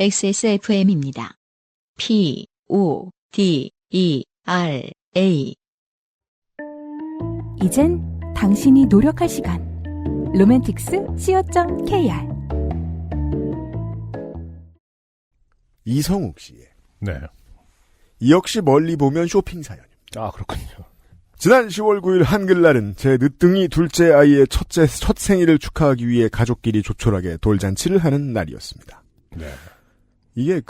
XSFM입니다. PODERA 이젠 당신이 노력할 시간. 로맨틱스 co.kr. 이성욱 씨의 네. 이 역시 멀리 보면 쇼핑 사연입니다. 아, 그렇군요. 지난 10월 9일 한글날은 제 늦둥이 둘째 아이의 첫 생일을 축하하기 위해 가족끼리 조촐하게 돌잔치를 하는 날이었습니다. 네. 이게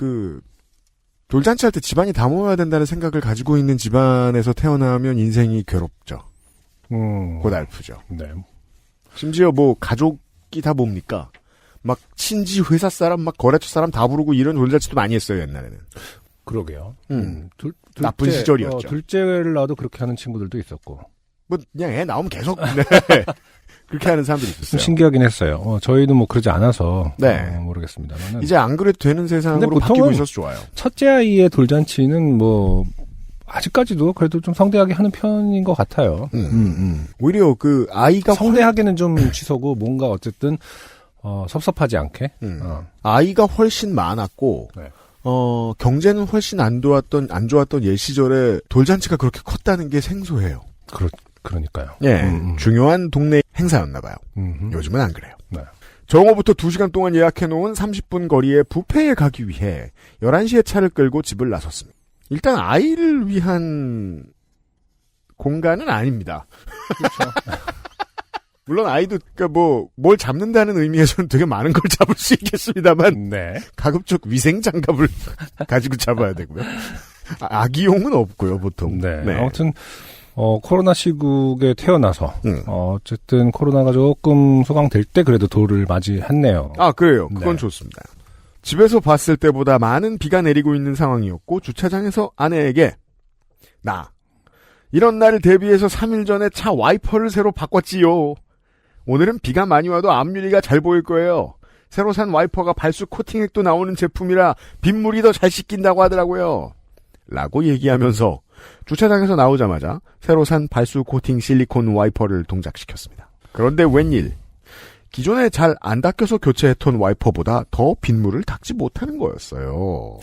돌잔치 할 때 집안이 다 모여야 된다는 생각을 가지고 있는 집안에서 태어나면 인생이 괴롭죠. 고달프죠. 네. 심지어 가족이 다 뭡니까? 막 친지 회사 사람, 막 거래처 사람 다 부르고 이런 돌잔치도 많이 했어요, 옛날에는. 그러게요. 나쁜 시절이었죠. 둘째를 낳아도 그렇게 하는 친구들도 있었고. 그냥 애 나오면 계속, 네. 그렇게 하는 사람들이 있었어요. 신기하긴 했어요. 저희도 그러지 않아서. 네. 모르겠습니다만. 이제 안 그래도 되는 세상으로 바뀌고 있어서 좋아요. 첫째 아이의 돌잔치는 아직까지도 그래도 좀 성대하게 하는 편인 것 같아요. 오히려 아이가 성대하게는 좀 취소고 뭔가 어쨌든 섭섭하지 않게. 아이가 훨씬 많았고 네. 경제는 훨씬 안 좋았던 옛 시절에 돌잔치가 그렇게 컸다는 게 생소해요. 그러니까요. 예, 중요한 동네 행사였나 봐요. 요즘은 안 그래요. 네. 정오부터 2시간 동안 예약해놓은 30분 거리의 뷔페에 가기 위해 11시에 차를 끌고 집을 나섰습니다. 일단 아이를 위한 공간은 아닙니다. 그렇죠. 물론 아이도 뭘 잡는다는 의미에서는 되게 많은 걸 잡을 수 있겠습니다만 네. 가급적 위생 장갑을 가지고 잡아야 되고요. 아기용은 없고요, 보통. 네. 네. 아무튼 코로나 시국에 태어나서 어쨌든 코로나가 조금 소강될 때 그래도 돌을 맞이했네요. 아, 그래요. 그건 네. 좋습니다. 집에서 봤을 때보다 많은 비가 내리고 있는 상황이었고 주차장에서 아내에게 이런 날을 대비해서 3일 전에 차 와이퍼를 새로 바꿨지요. 오늘은 비가 많이 와도 앞유리가 잘 보일 거예요. 새로 산 와이퍼가 발수 코팅액도 나오는 제품이라 빗물이 더 잘 씻긴다고 하더라고요. 라고 얘기하면서 주차장에서 나오자마자 새로 산 발수 코팅 실리콘 와이퍼를 동작시켰습니다. 그런데 웬일 기존에 잘 안 닦여서 교체했던 와이퍼보다 더 빗물을 닦지 못하는 거였어요.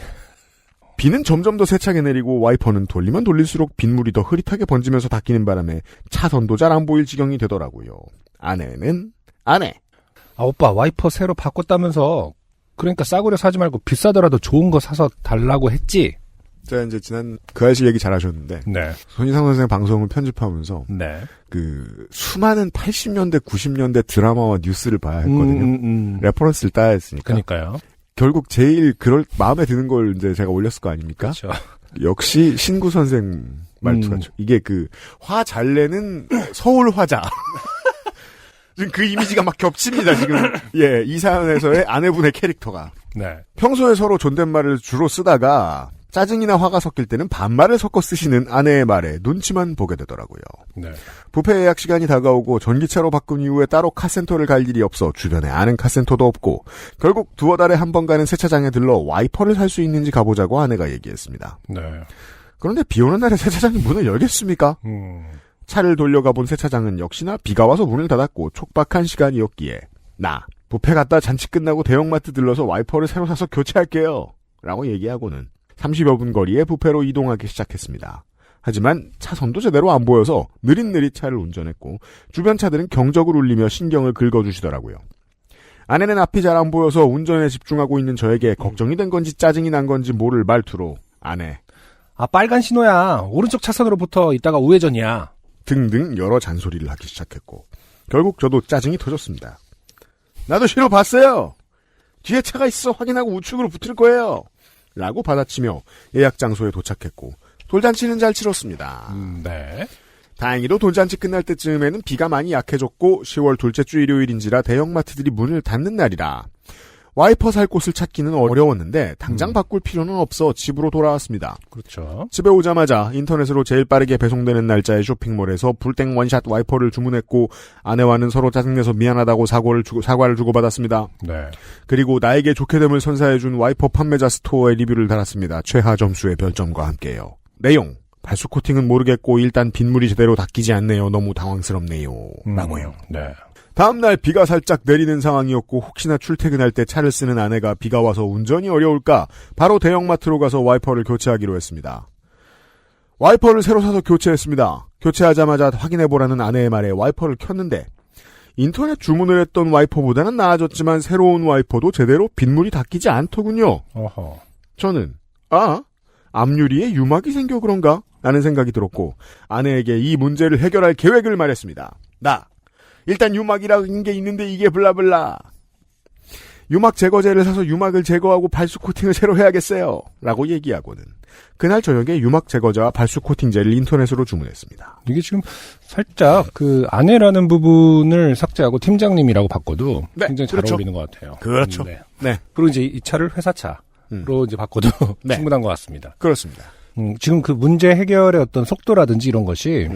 비는 점점 더 세차게 내리고 와이퍼는 돌리면 돌릴수록 빗물이 더 흐릿하게 번지면서 닦이는 바람에 차선도 잘 안 보일 지경이 되더라고요. 아내는 오빠 와이퍼 새로 바꿨다면서 그러니까 싸구려 사지 말고 비싸더라도 좋은 거 사서 달라고 했지. 제가 이제 지난 그 아실 얘기 잘 하셨는데 네. 손희상 선생 방송을 편집하면서 네. 수많은 80년대 90년대 드라마와 뉴스를 봐야 했거든요. 레퍼런스를 따야 했으니까. 그러니까요. 결국 제일 마음에 드는 걸 이제 제가 올렸을 거 아닙니까? 그렇죠. 역시 신구 선생 말투가 이게 화 잘 내는 서울 화자. 지금 그 이미지가 막 겹칩니다, 지금. 예, 이 사연에서의 아내분의 캐릭터가. 네. 평소에 서로 존댓말을 주로 쓰다가 짜증이나 화가 섞일 때는 반말을 섞어 쓰시는 아내의 말에 눈치만 보게 되더라고요. 네. 뷔페 예약 시간이 다가오고 전기차로 바꾼 이후에 따로 카센터를 갈 일이 없어 주변에 아는 카센터도 없고 결국 두어 달에 한 번 가는 세차장에 들러 와이퍼를 살 수 있는지 가보자고 아내가 얘기했습니다. 네. 그런데 비 오는 날에 세차장이 문을 열겠습니까? 차를 돌려가 본 세차장은 역시나 비가 와서 문을 닫았고 촉박한 시간이었기에 뷔페 갔다 잔치 끝나고 대형마트 들러서 와이퍼를 새로 사서 교체할게요. 라고 얘기하고는 30여 분 거리에 뷔페로 이동하기 시작했습니다. 하지만 차선도 제대로 안 보여서 느릿느릿 차를 운전했고 주변 차들은 경적을 울리며 신경을 긁어주시더라고요. 아내는 앞이 잘 안 보여서 운전에 집중하고 있는 저에게 걱정이 된 건지 짜증이 난 건지 모를 말투로 빨간 신호야. 오른쪽 차선으로부터 이따가 우회전이야. 등등 여러 잔소리를 하기 시작했고 결국 저도 짜증이 터졌습니다. 나도 신호 봤어요. 뒤에 차가 있어 확인하고 우측으로 붙을 거예요. 라고 받아치며 예약 장소에 도착했고 돌잔치는 잘 치렀습니다. 네. 다행히도 돌잔치 끝날 때쯤에는 비가 많이 약해졌고 10월 둘째 주 일요일인지라 대형마트들이 문을 닫는 날이라 와이퍼 살 곳을 찾기는 어려웠는데 당장 바꿀 필요는 없어 집으로 돌아왔습니다. 그렇죠. 집에 오자마자 인터넷으로 제일 빠르게 배송되는 날짜의 쇼핑몰에서 불땡 원샷 와이퍼를 주문했고 아내와는 서로 짜증내서 미안하다고 사과를 주고받았습니다. 네. 그리고 나에게 좋게 됨을 선사해준 와이퍼 판매자 스토어에 리뷰를 달았습니다. 최하 점수의 별점과 함께요. 내용 발수 코팅은 모르겠고 일단 빗물이 제대로 닦이지 않네요. 너무 당황스럽네요. 라고요. 네. 다음날 비가 살짝 내리는 상황이었고 혹시나 출퇴근할 때 차를 쓰는 아내가 비가 와서 운전이 어려울까 바로 대형마트로 가서 와이퍼를 교체하기로 했습니다. 와이퍼를 새로 사서 교체했습니다. 교체하자마자 확인해보라는 아내의 말에 와이퍼를 켰는데 인터넷 주문을 했던 와이퍼보다는 나아졌지만 새로운 와이퍼도 제대로 빗물이 닦이지 않더군요. 어허. 저는 앞유리에 유막이 생겨 그런가? 라는 생각이 들었고 아내에게 이 문제를 해결할 계획을 말했습니다. 일단 유막이라는 게 있는데 이게 블라블라. 유막 제거제를 사서 유막을 제거하고 발수 코팅을 새로 해야겠어요. 라고 얘기하고는 그날 저녁에 유막 제거제와 발수 코팅제를 인터넷으로 주문했습니다. 이게 지금 살짝 그 아내라는 부분을 삭제하고 팀장님이라고 바꿔도 네, 굉장히 잘 그렇죠. 어울리는 것 같아요. 그렇죠. 네. 네. 그리고 이제 이 차를 회사차로 이제 바꿔도 네. 충분한 것 같습니다. 그렇습니다. 지금 그 문제 해결의 어떤 속도라든지 이런 것이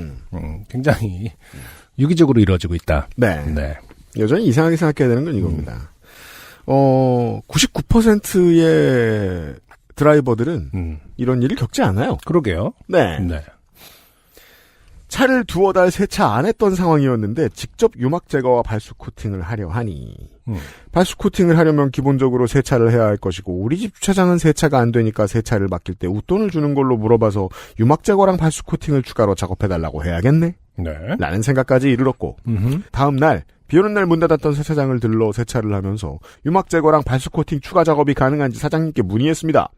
굉장히 유기적으로 이루어지고 있다. 네. 네. 여전히 이상하게 생각해야 되는 건 이겁니다. 99%의 드라이버들은 이런 일을 겪지 않아요. 그러게요. 네. 네. 차를 두어 달 세차 안 했던 상황이었는데 직접 유막 제거와 발수 코팅을 하려 하니 발수 코팅을 하려면 기본적으로 세차를 해야 할 것이고 우리 집 주차장은 세차가 안 되니까 세차를 맡길 때 웃돈을 주는 걸로 물어봐서 유막 제거랑 발수 코팅을 추가로 작업해달라고 해야겠네? 네. 라는 생각까지 이르렀고 다음 날 비오는 날 문 닫았던 세차장을 들러 세차를 하면서 유막 제거랑 발수 코팅 추가 작업이 가능한지 사장님께 문의했습니다.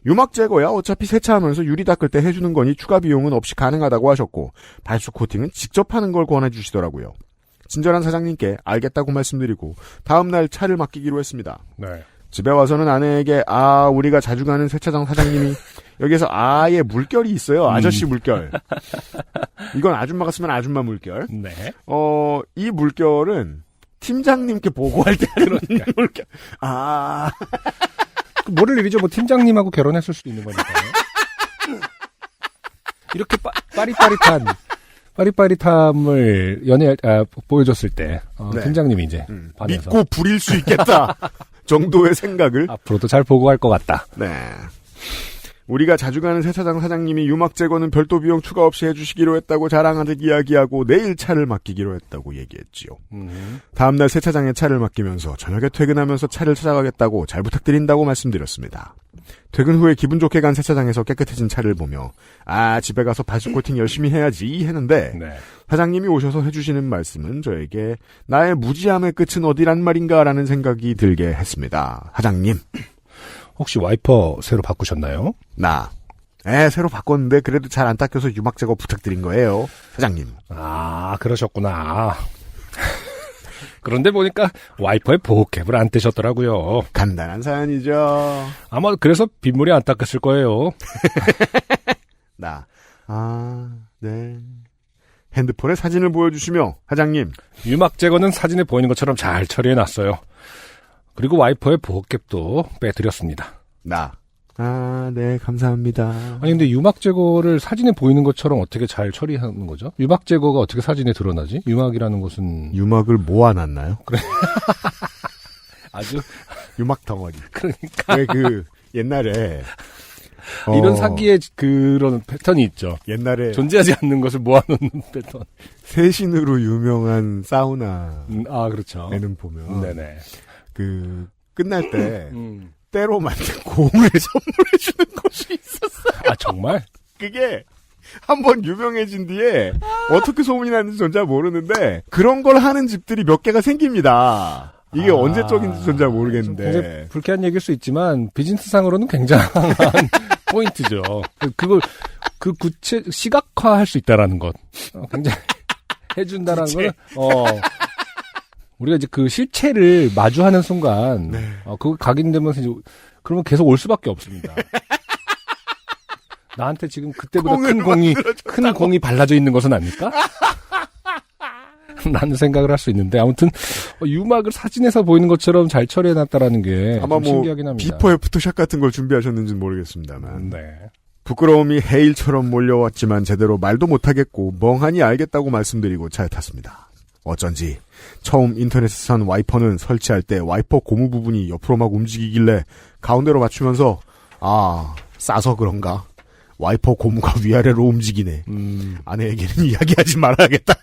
유막 제거야 어차피 세차하면서 유리 닦을 때 해주는 거니 추가 비용은 없이 가능하다고 하셨고 발수 코팅은 직접 하는 걸 권해주시더라고요. 친절한 사장님께 알겠다고 말씀드리고 다음날 차를 맡기기로 했습니다. 네. 집에 와서는 아내에게 우리가 자주 가는 세차장 사장님이 여기에서 아예 물결이 있어요. 아저씨 물결. 이건 아줌마가 쓰면 아줌마 물결. 네. 이 물결은 팀장님께 보고할 때 하는 물결. 모를 일이죠. 뭐 팀장님하고 결혼했을 수도 있는 거니까요. 이렇게 빠릿빠릿함을 보여줬을 때 네. 팀장님이 이제 반해서 믿고 부릴 수 있겠다 정도의 생각을 앞으로도 잘 보고할 것 같다. 네. 우리가 자주 가는 세차장 사장님이 유막 제거는 별도 비용 추가 없이 해주시기로 했다고 자랑하듯 이야기하고 내일 차를 맡기기로 했다고 얘기했지요. 다음날 세차장에 차를 맡기면서 저녁에 퇴근하면서 차를 찾아가겠다고 잘 부탁드린다고 말씀드렸습니다. 퇴근 후에 기분 좋게 간 세차장에서 깨끗해진 차를 보며 집에 가서 발수 코팅 열심히 해야지 했는데 네. 사장님이 오셔서 해주시는 말씀은 저에게 나의 무지함의 끝은 어디란 말인가라는 생각이 들게 했습니다. 사장님. 혹시 와이퍼 새로 바꾸셨나요? 새로 바꿨는데 그래도 잘 안 닦여서 유막 제거 부탁드린 거예요. 사장님. 그러셨구나. 그런데 보니까 와이퍼에 보호캡을 안 떼셨더라고요. 간단한 사연이죠. 아마 그래서 빗물이 안 닦였을 거예요. 네. 핸드폰에 사진을 보여주시며 사장님. 유막 제거는 사진에 보이는 것처럼 잘 처리해놨어요. 그리고 와이퍼의 보호캡도 빼드렸습니다. 네, 감사합니다. 아니, 근데 유막 제거를 사진에 보이는 것처럼 어떻게 잘 처리하는 거죠? 유막 제거가 어떻게 사진에 드러나지? 유막이라는 것은. 유막을 모아놨나요? 그래. 아주. 유막 덩어리. 그러니까. 왜 옛날에. 이런 사기의 그런 패턴이 있죠. 옛날에. 존재하지 않는 것을 모아놓는 패턴. 세신으로 유명한 사우나. 그렇죠. 에는 보면. 네네. 끝날 때. 때로 만든 공을 선물해주는 곳이 있었어요. 정말? 그게 한번 유명해진 뒤에 어떻게 소문이 났는지 전잘 모르는데 그런 걸 하는 집들이 몇 개가 생깁니다. 이게 언제적인지 전 잘 모르겠는데. 굉장히 불쾌한 얘기일 수 있지만 비즈니스상으로는 굉장한 포인트죠. 시각화할 수 있다라는 것. 굉장히 해준다라는 건 우리가 이제 그 실체를 마주하는 순간, 네. 그거 각인되면서 이제, 그러면 계속 올 수밖에 없습니다. 나한테 지금 그때보다 큰 공이 발라져 있는 것은 아닐까? 라는 생각을 할 수 있는데, 아무튼, 유막을 사진에서 보이는 것처럼 잘 처리해놨다라는 게 아마 신기하긴 합니다. 비포 애프터샷 같은 걸 준비하셨는지는 모르겠습니다만. 네. 부끄러움이 해일처럼 몰려왔지만 제대로 말도 못하겠고 멍하니 알겠다고 말씀드리고 차에 탔습니다. 어쩐지 처음 인터넷에서 산 와이퍼는 설치할 때 와이퍼 고무 부분이 옆으로 막 움직이길래 가운데로 맞추면서 싸서 그런가? 와이퍼 고무가 위아래로 움직이네. 아내에게는 이야기하지 말아야겠다.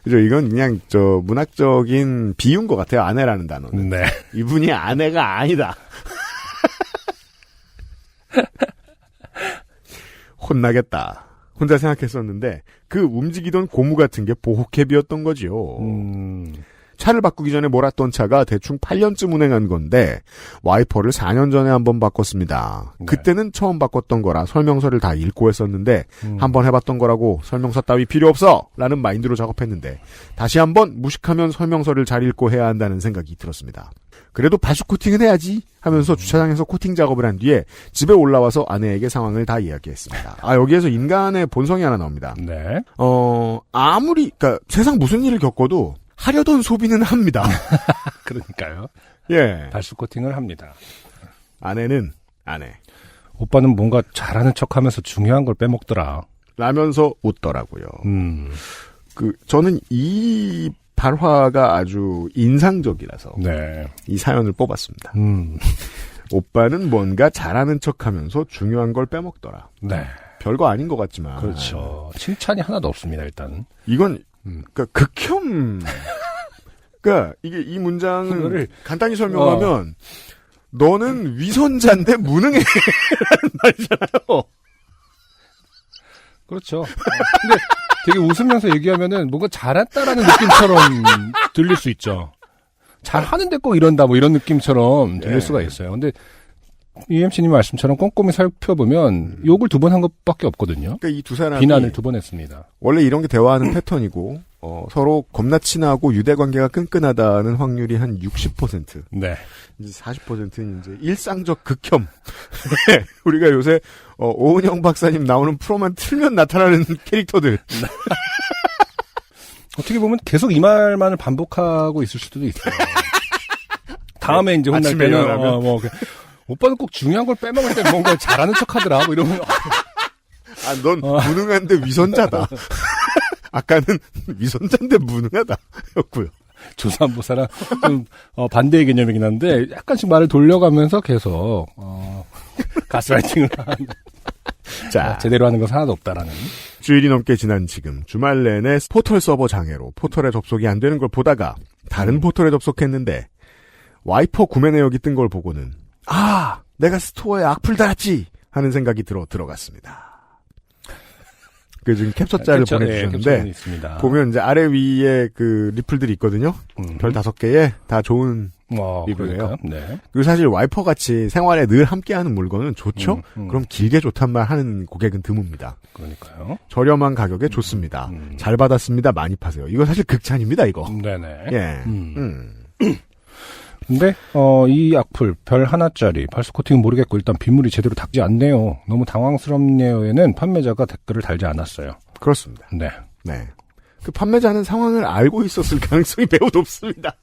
그죠? 이건 그냥 문학적인 비유인 것 같아요. 아내라는 단어는. 네. 이분이 아내가 아니다. 혼나겠다. 혼자 생각했었는데 그 움직이던 고무 같은 게 보호캡이었던 거지요. 차를 바꾸기 전에 몰았던 차가 대충 8년쯤 운행한 건데 와이퍼를 4년 전에 한번 바꿨습니다. 네. 그때는 처음 바꿨던 거라 설명서를 다 읽고 했었는데 한번 해봤던 거라고 설명서 따위 필요 없어! 라는 마인드로 작업했는데 다시 한번 무식하면 설명서를 잘 읽고 해야 한다는 생각이 들었습니다. 그래도 발수 코팅은 해야지 하면서 주차장에서 코팅 작업을 한 뒤에 집에 올라와서 아내에게 상황을 다 이야기했습니다. 여기에서 인간의 본성이 하나 나옵니다. 네. 그러니까 세상 무슨 일을 겪어도 하려던 소비는 합니다. 그러니까요. 예. 발수 코팅을 합니다. 아내는 아내. 오빠는 뭔가 잘하는 척하면서 중요한 걸 빼먹더라. 라면서 웃더라고요. 저는 이 발화가 아주 인상적이라서 네. 이 사연을 뽑았습니다. 오빠는 뭔가 잘하는 척하면서 중요한 걸 빼먹더라. 네. 별거 아닌 것 같지만. 그렇죠. 칭찬이 하나도 없습니다, 일단. 이건 그러니까 극혐. 그러니까 이게 이 문장을 그거를 간단히 설명하면 너는 위선자인데 무능해. 라는 말이잖아요. 그렇죠. 근데 되게 웃으면서 얘기하면은 뭔가 잘했다라는 느낌처럼 들릴 수 있죠. 잘하는데 꼭 이런다 뭐 이런 느낌처럼 들릴 수가 있어요. 근데 UMC님 말씀처럼 꼼꼼히 살펴보면 욕을 2번 한 것밖에 없거든요. 그러니까 이 두 사람이 비난을 2번 했습니다. 원래 이런 게 대화하는 패턴이고 서로 겁나 친하고 유대 관계가 끈끈하다는 확률이 한 60%. 네. 이제 40%는 이제 일상적 극혐. 우리가 요새 오은영 박사님 나오는 프로만 틀면 나타나는 캐릭터들. 어떻게 보면 계속 이 말만을 반복하고 있을 수도 있어요. 다음에 이제 혼날 아침에 때는 일어나면? 오빠는 꼭 중요한 걸 빼먹을 때 뭔가 잘하는 척하더라. 뭐 이러면 넌 무능한데 위선자다. 아까는 위선자인데 무능하다. 였고요. 조사안보사랑 좀 반대의 개념이긴 한데 약간씩 말을 돌려가면서 계속 가스라이팅을 자, 제대로 하는 건 하나도 없다라는. 주일이 넘게 지난 지금 주말 내내 포털 서버 장애로 포털에 접속이 안 되는 걸 보다가 다른 포털에 접속했는데 와이퍼 구매 내역이 뜬 걸 보고는 내가 스토어에 악플 달았지 하는 생각이 들어갔습니다. 그 지금 캡처짤을 보내주셨는데 보면 이제 아래 위에 그 리플들이 있거든요. 별 5개에 다 좋은 리뷰예요. 네. 그리고 사실 와이퍼 같이 생활에 늘 함께하는 물건은 좋죠. 그럼 길게 좋단 말 하는 고객은 드뭅니다. 그러니까요. 저렴한 가격에 좋습니다. 잘 받았습니다. 많이 파세요. 이거 사실 극찬입니다. 이거. 네네. 예. 근데 이 악플 별 하나짜리 발수 코팅은 모르겠고 일단 빗물이 제대로 닦지 않네요. 너무 당황스럽네요에는 판매자가 댓글을 달지 않았어요. 그렇습니다. 네. 네. 그 판매자는 상황을 알고 있었을 가능성이 매우 높습니다.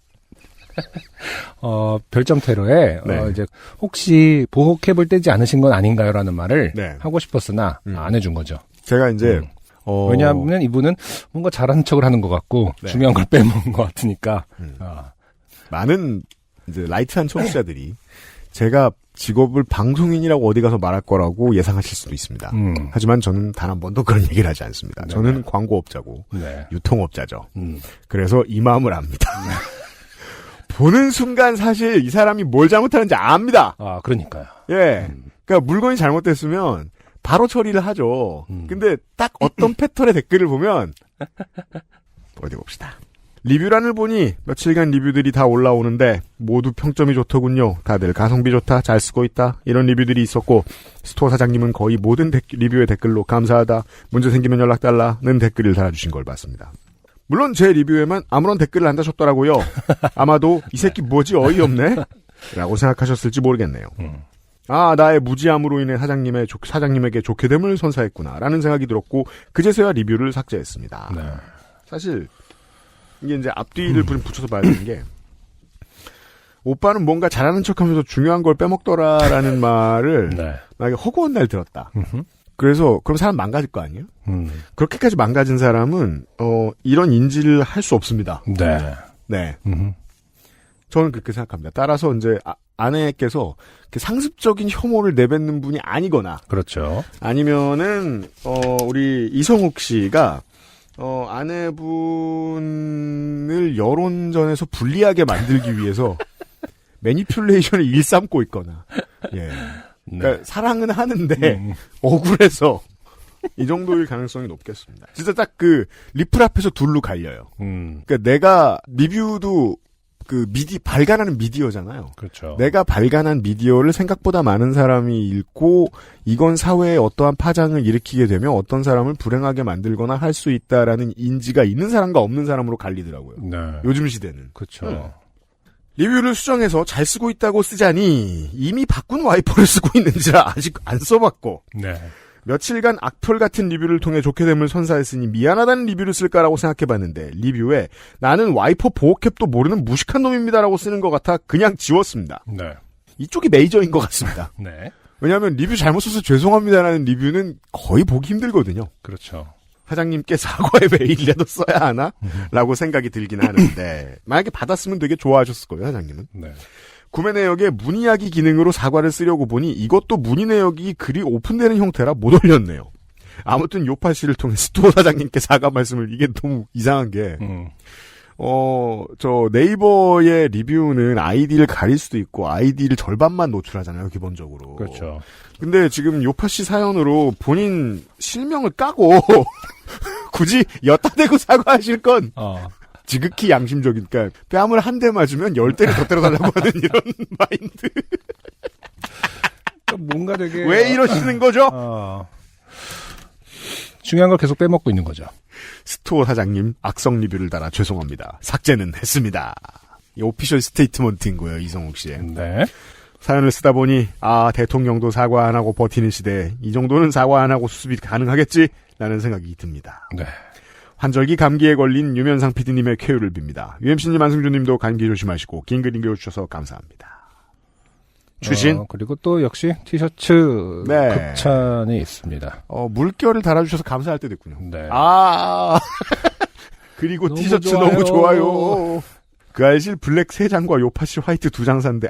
별점 테러에 네. 이제 혹시 보호캡을 떼지 않으신 건 아닌가요라는 말을 네. 하고 싶었으나 안 해준 거죠. 제가 이제 왜냐하면 이분은 뭔가 잘하는 척을 하는 것 같고 네. 중요한 걸 빼먹은 것 같으니까. 많은 이제 라이트한 청취자들이 제가 직업을 방송인이라고 어디 가서 말할 거라고 예상하실 수도 있습니다. 하지만 저는 단 한 번도 그런 얘기를 하지 않습니다. 네. 저는 광고업자고 네. 유통업자죠. 그래서 이 마음을 압니다. 보는 순간 사실 이 사람이 뭘 잘못하는지 압니다. 그러니까요. 예. 그러니까 물건이 잘못됐으면 바로 처리를 하죠. 근데 딱 어떤 패턴의 댓글을 보면 어디 봅시다. 리뷰란을 보니 며칠간 리뷰들이 다 올라오는데 모두 평점이 좋더군요. 다들 가성비 좋다, 잘 쓰고 있다 이런 리뷰들이 있었고 스토어 사장님은 거의 모든 리뷰의 댓글로 감사하다, 문제 생기면 연락달라는 댓글을 달아주신 걸 봤습니다. 물론 제 리뷰에만 아무런 댓글을 안 다셨더라고요. 아마도 이 새끼 뭐지 어이없네? 라고 생각하셨을지 모르겠네요. 나의 무지함으로 인해 사장님에게 좋게 됨을 선사했구나 라는 생각이 들었고 그제서야 리뷰를 삭제했습니다. 네. 사실 이게 이제 앞뒤를 붙여서 봐야 되는 게 오빠는 뭔가 잘하는 척하면서 중요한 걸 빼먹더라라는 말을 만약에 허구한 날 들었다. 그래서 그럼 사람 망가질 거 아니에요? 그렇게까지 망가진 사람은 이런 인지를 할 수 없습니다. 네. 네. 저는 그렇게 생각합니다. 따라서 이제 아내께서 상습적인 혐오를 내뱉는 분이 아니거나 그렇죠. 아니면은 우리 이성욱 씨가 아내분을 여론전에서 불리하게 만들기 위해서 매니퓰레이션을 일삼고 있거나 예. 그러니까 사랑은 하는데 억울해서 이 정도일 가능성이 높겠습니다. 진짜 딱 리플 앞에서 둘로 갈려요. 그러니까 내가 리뷰도 발간하는 미디어잖아요. 그렇죠. 내가 발간한 미디어를 생각보다 많은 사람이 읽고 이건 사회에 어떠한 파장을 일으키게 되면 어떤 사람을 불행하게 만들거나 할 수 있다라는 인지가 있는 사람과 없는 사람으로 갈리더라고요. 네. 요즘 시대는. 그렇죠. 리뷰를 수정해서 잘 쓰고 있다고 쓰자니 이미 바꾼 와이퍼를 쓰고 있는지라 아직 안 써봤고 네. 며칠간 악플 같은 리뷰를 통해 좋게 됨을 선사했으니 미안하다는 리뷰를 쓸까라고 생각해봤는데 리뷰에 나는 와이퍼 보호캡도 모르는 무식한 놈입니다라고 쓰는 것 같아 그냥 지웠습니다. 네. 이쪽이 메이저인 것 같습니다. 네. 왜냐하면 리뷰 잘못 써서 죄송합니다라는 리뷰는 거의 보기 힘들거든요. 그렇죠. 사장님께 사과의 메일이라도 써야 하나? 라고 생각이 들긴 하는데 만약에 받았으면 되게 좋아하셨을 거예요, 사장님은. 네. 구매 내역에 문의하기 기능으로 사과를 쓰려고 보니 이것도 문의 내역이 글이 오픈되는 형태라 못 올렸네요. 아무튼 요파 씨를 통해 스토어 사장님께 사과 말씀을 이게 너무 이상한 게 저 네이버의 리뷰는 아이디를 가릴 수도 있고 아이디를 절반만 노출하잖아요, 기본적으로. 그렇죠. 근데 지금 요파 씨 사연으로 본인 실명을 까고 굳이 엿다 대고 사과하실 건 지극히 양심적인, 그러니까 뺨을 한 대 맞으면 10대를 더 때려달라고 하는 이런 마인드. 뭔가 되게 왜 이러시는 거죠? 중요한 걸 계속 빼먹고 있는 거죠. 스토어 사장님 악성 리뷰를 달아 죄송합니다. 삭제는 했습니다. 이 오피셜 스테이트먼트인 거예요, 이성욱 씨의. 네. 사연을 쓰다 보니 대통령도 사과 안 하고 버티는 시대에 이 정도는 사과 안 하고 수습이 가능하겠지? 라는 생각이 듭니다. 네. 환절기 감기에 걸린 유면상 PD님의 쾌유를 빕니다. UMC님, 안승준님도 감기 조심하시고 긴 글 읽어주셔서 감사합니다. 추신. 그리고 또 역시 티셔츠 네. 극찬이 있습니다. 물결을 달아주셔서 감사할 때도 있군요. 네. 그리고 너무 티셔츠 좋아요. 너무 좋아요. 그 알실 블랙 3장과 요파시 화이트 2장 산데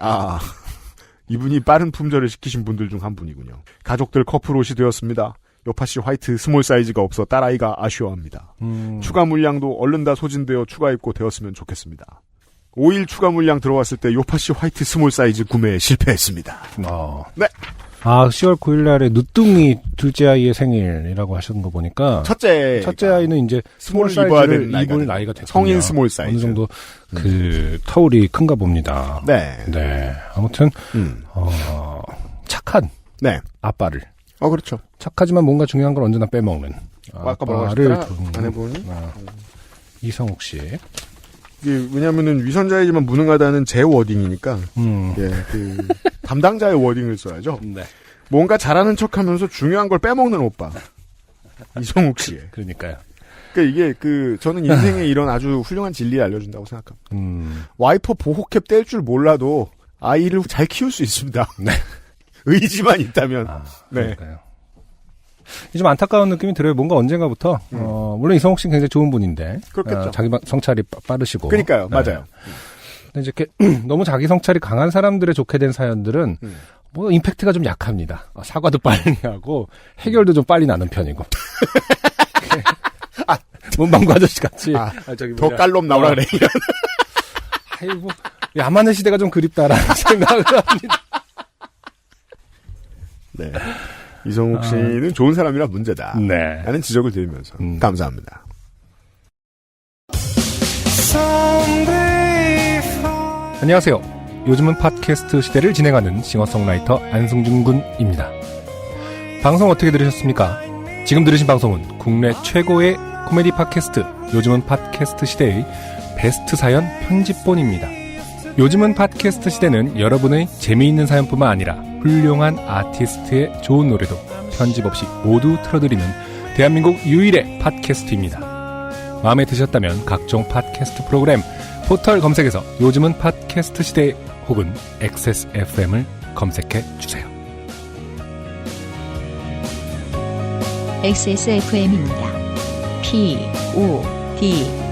이분이 빠른 품절을 시키신 분들 중 한 분이군요. 가족들 커플 옷이 되었습니다. 요파시 화이트 스몰 사이즈가 없어 딸아이가 아쉬워합니다. 추가 물량도 얼른 다 소진되어 추가 입고 되었으면 좋겠습니다. 5일 추가 물량 들어왔을 때 요파시 화이트 스몰 사이즈 구매에 실패했습니다. 네. 10월 9일 날에 누뚱이 둘째 아이의 생일이라고 하셨던 거 보니까 첫째 아이는 이제 스몰 사이즈를 입을 나이가 됐거든요. 성인 스몰 사이즈. 어느 정도 터울이 큰가 봅니다. 네. 네. 아무튼 착한 네. 아빠를. 그렇죠. 착하지만 뭔가 중요한 걸 언제나 빼먹는 아까 뭐라고 아빠를 하셨더라? 아내분이? 이성욱 씨. 왜냐면은 위선자이지만 무능하다는 제 워딩이니까. 담당자의 워딩을 써야죠. 네. 뭔가 잘하는 척하면서 중요한 걸 빼먹는 오빠. 이성욱 씨. 그러니까요. 그러니까 이게 저는 인생에 이런 아주 훌륭한 진리를 알려준다고 생각합니다. 와이퍼 보호캡 뗄 줄 몰라도 아이를 잘 키울 수 있습니다. 네. 의지만 있다면. 네. 그러니까요. 좀 안타까운 느낌이 들어요. 뭔가 언젠가부터 물론 이성욱 씨는 굉장히 좋은 분인데 그렇겠죠. 자기 성찰이 빠르시고. 그러니까요. 네. 맞아요. 근데 이제 이렇게 너무 자기 성찰이 강한 사람들의 좋게 된 사연들은 뭐 임팩트가 좀 약합니다. 사과도 빨리 하고 해결도 좀 빨리 나는 편이고. 문방구 아저씨 같이. 더 깔롬 나오라 그래. 아이고 야만의 시대가 좀 그립다라는 생각을 합니다. 네. 이성욱 씨는 좋은 사람이라 문제다. 네. 라는 지적을 드리면서 감사합니다. 안녕하세요. 요즘은 팟캐스트 시대를 진행하는 싱어송라이터 안승준 군입니다. 방송 어떻게 들으셨습니까? 지금 들으신 방송은 국내 최고의 코미디 팟캐스트 요즘은 팟캐스트 시대의 베스트 사연 편집본입니다. 요즘은 팟캐스트 시대는 여러분의 재미있는 사연뿐만 아니라 훌륭한 아티스트의 좋은 노래도 편집 없이 모두 틀어드리는 대한민국 유일의 팟캐스트입니다. 마음에 드셨다면 각종 팟캐스트 프로그램 포털 검색에서 요즘은 팟캐스트 시대 혹은 XSFM을 검색해 주세요. XSFM입니다. PODERA